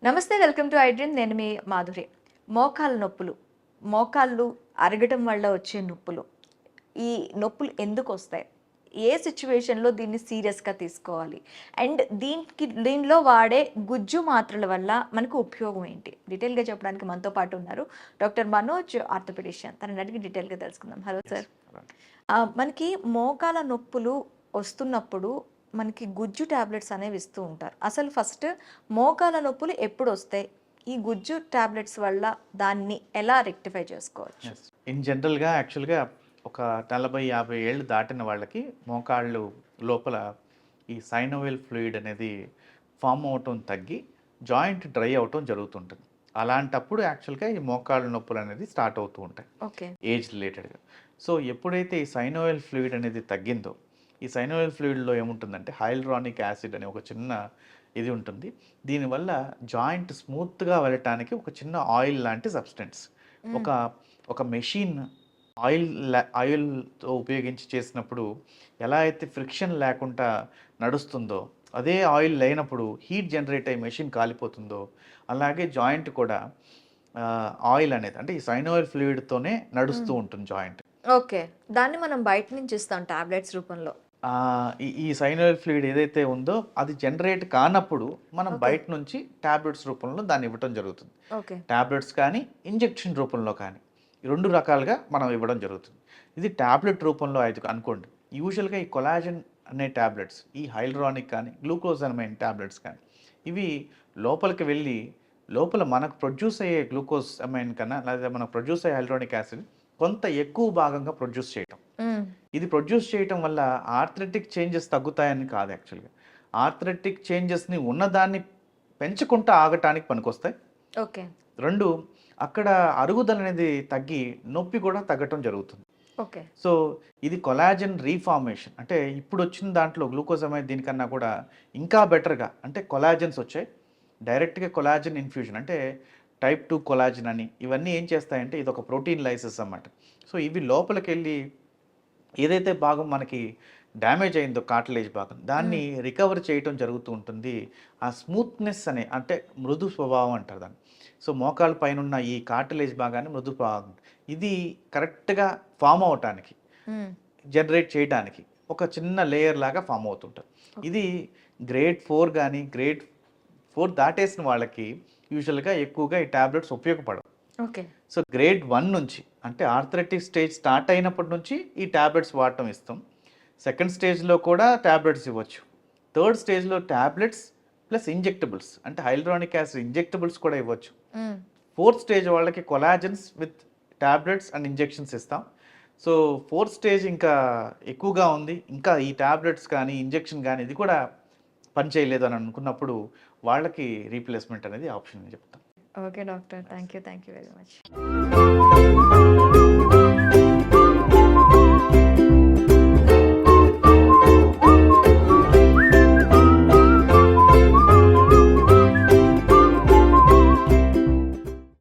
నమస్తే, welcome to iDream. నేను మీ మాధురి. మోకాళ్ళ నొప్పులు, మోకాళ్ళు అరగటం వల్ల వచ్చే నొప్పులు, ఈ నొప్పులు ఎందుకు వస్తాయి, ఏ సిచ్యువేషన్లో దీన్ని సీరియస్గా తీసుకోవాలి, అండ్ దీనిలో వాడే గుజ్జు మాత్రల వల్ల మనకు ఉపయోగం ఏంటి, డీటెయిల్గా చెప్పడానికి మనతో పాటు ఉన్నారు డాక్టర్ మనోజ్, ఆర్థోపెడిషియన్. తనని అడిగి డీటెయిల్గా తెలుసుకుందాం. Hello sir. మనకి మోకాళ్ళ నొప్పులు వస్తున్నప్పుడు మనకి గుజ్జు టాబ్లెట్స్ అనేవి ఇస్తూ ఉంటారు. అసలు ఫస్ట్ మోకాళ్ళ నొప్పులు ఎప్పుడు వస్తాయి, ఈ గుజ్జు టాబ్లెట్స్ వల్ల దాన్ని ఎలా రెక్టిఫై చేసుకోవచ్చు? ఇన్ జనరల్గా యాక్చువల్గా ఒక 40-50 ఏళ్ళు దాటిన వాళ్ళకి మోకాళ్ళు లోపల ఈ సైనోవియల్ ఫ్లూయిడ్ అనేది ఫామ్ అవటం తగ్గి జాయింట్ డ్రై అవటం జరుగుతుంటుంది. అలాంటప్పుడు యాక్చువల్గా ఈ మోకాళ్ళ నొప్పులు అనేది స్టార్ట్ అవుతూ ఉంటాయి, ఓకే, ఏజ్ రిలేటెడ్గా. సో ఎప్పుడైతే ఈ సైనోవియల్ ఫ్లూయిడ్ అనేది తగ్గిందో, ఈ సైనోవియల్ ఫ్లూయిడ్లో ఏముంటుందంటే హైల్యూరానిక్ యాసిడ్ అనే ఒక చిన్న ఇది ఉంటుంది. దీనివల్ల జాయింట్ స్మూత్గా వెళ్ళటానికి ఒక చిన్న ఆయిల్ లాంటి సబ్స్టెన్స్, ఒక ఒక మెషిన్ ఆయిల్తో ఉపయోగించి చేసినప్పుడు ఎలా అయితే ఫ్రిక్షన్ లేకుండా నడుస్తుందో, అదే ఆయిల్ లేనప్పుడు హీట్ జనరేట్ అయ్యి మెషిన్ కాలిపోతుందో, అలాగే జాయింట్ కూడా ఆయిల్ అనేది అంటే ఈ సైనోవియల్ ఫ్లూయిడ్తోనే నడుస్తూ ఉంటుంది జాయింట్. ఓకే, దాన్ని మనం బయట నుంచి ఇస్తాం టాబ్లెట్స్ రూపంలో. ఈ సైనోవియల్ ఫ్లూయిడ్ ఏదైతే ఉందో అది జనరేట్ కానప్పుడు మనం బయట నుంచి టాబ్లెట్స్ రూపంలో దాన్ని ఇవ్వడం జరుగుతుంది. ఓకే, టాబ్లెట్స్ కానీ ఇంజెక్షన్ రూపంలో కానీ రెండు రకాలుగా మనం ఇవ్వడం జరుగుతుంది. ఇది టాబ్లెట్ రూపంలో అయితే అనుకోండి, యూజువల్గా ఈ కొలాజన్ అనే టాబ్లెట్స్, ఈ హైల్యూరానిక్ కానీ గ్లూకోజమైన్ టాబ్లెట్స్ కానీ ఇవి లోపలికి వెళ్ళి లోపల మనకు ప్రొడ్యూస్ అయ్యే గ్లూకోజ్ అమైన్ కన్నా లేదా మనకు ప్రొడ్యూస్ అయ్యే హైల్యూరానిక్ యాసిడ్ కొంత ఎక్కువ భాగంగా ప్రొడ్యూస్ చేయటం. ఇది ప్రొడ్యూస్ చేయటం వల్ల ఆర్థ్రెటిక్ చేంజెస్ తగ్గుతాయని కాదు, యాక్చువల్గా ఆర్థ్రెటిక్ చేంజెస్ని ఉన్నదాన్ని పెంచుకుంటూ ఆగటానికి పనికొస్తాయి. ఓకే, రెండు, అక్కడ అరుగుదల అనేది తగ్గి నొప్పి కూడా తగ్గటం జరుగుతుంది. ఓకే. సో ఇది కొలాజన్ రీఫార్మేషన్ అంటే ఇప్పుడు వచ్చిన దాంట్లో గ్లూకోజమైన్ దీనికన్నా కూడా ఇంకా బెటర్గా అంటే కొలాజన్స్ వచ్చాయి. డైరెక్ట్గా కొలాజన్ ఇన్ఫ్యూజన్ అంటే టైప్ 2 కొలాజన్ అని ఇవన్నీ ఏం చేస్తాయంటే ఇది ఒక ప్రోటీన్ లైసెస్ అన్నమాట. సో ఇవి లోపలికి వెళ్ళి ఏదైతే భాగం మనకి డ్యామేజ్ అయిందో కార్టిలేజ్ భాగం దాన్ని రికవర్ చేయటం జరుగుతూ ఉంటుంది. ఆ స్మూత్నెస్ అనే అంటే మృదు స్వభావం అంటారు దాన్ని. సో మోకాళ్ళ పైన ఉన్న ఈ కార్టిలేజ్ భాగాన్ని మృదు స్వభావం ఇది కరెక్ట్గా ఫామ్ అవటానికి జనరేట్ చేయడానికి ఒక చిన్న లేయర్ లాగా ఫామ్ అవుతుంటుంది. ఇది గ్రేడ్ 4 కానీ గ్రేడ్ 4 దాటేసిన వాళ్ళకి యూజువల్గా ఎక్కువగా ఈ టాబ్లెట్స్ ఉపయోగపడవు. ఓకే. సో గ్రేడ్ 1 నుంచి అంటే ఆర్థరైటిస్ స్టేజ్ స్టార్ట్ అయినప్పటి నుంచి ఈ టాబ్లెట్స్ వాడటం ఇస్తాం. సెకండ్ స్టేజ్లో కూడా టాబ్లెట్స్ ఇవ్వచ్చు. థర్డ్ స్టేజ్లో టాబ్లెట్స్ ప్లస్ ఇంజెక్టబుల్స్ అంటే హైల్యూరానిక్ యాసిడ్ ఇంజెక్టబుల్స్ కూడా ఇవ్వచ్చు. ఫోర్త్ స్టేజ్ వాళ్ళకి కొలాజన్స్ విత్ టాబ్లెట్స్ అండ్ ఇంజెక్షన్స్ ఇస్తాం. సో ఫోర్త్ స్టేజ్ ఇంకా ఎక్కువగా ఉంది, ఇంకా ఈ టాబ్లెట్స్ కానీ ఇంజెక్షన్ కానీ ఇది కూడా పనిచేయలేదు అని అనుకున్నప్పుడు వాళ్ళకి రీప్లేస్మెంట్ అనేది ఆప్షన్ అని చెప్తాం. Okay doctor, thank you very much.